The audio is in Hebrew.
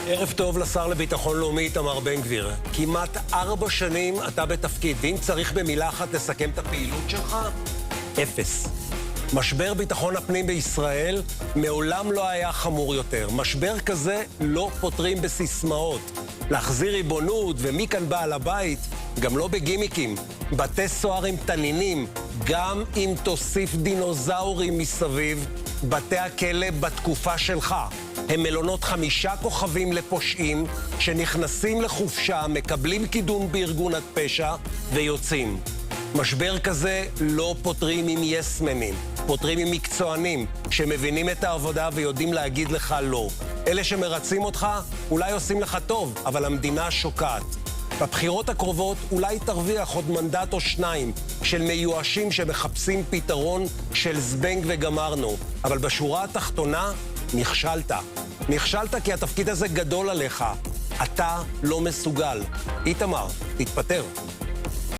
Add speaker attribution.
Speaker 1: ערב טוב לשר לביטחון לאומי איתמר בן גביר. כמעט 4 שנים אתה בתפקיד, ואם צריך במילה אחת לסכם את הפעילות שלך, 0. משבר ביטחון הפנים בישראל מעולם לא היה חמור יותר. משבר כזה לא פותרים בסיסמאות. להחזיר ריבונות ומכאן בעל הבית, גם לא בגימיקים. בתי סוהר עם תנינים, גם אם תוסיף דינוזאורים מסביב, בתי הכלא בתקופה שלך. הם מלונות 5 כוכבים לפושעים שנכנסים לחופשה, מקבלים קידום בארגון הפשע ויוצאים. משבר כזה לא פותרים עם יסמנים, פותרים עם מקצוענים שמבינים את העבודה ויודעים להגיד לך לא. אלה שמרצים אותך אולי עושים לך טוב, אבל המדינה שוקעת. בבחירות הקרובות אולי תרוויח עוד מנדט או 2 של מיואשים שמחפשים פתרון של זבנג וגמרנו. אבל בשורה התחתונה נכשלת. נכשלת כי התפקיד הזה גדול עליך. אתה לא מסוגל. איתמר, תתפטר.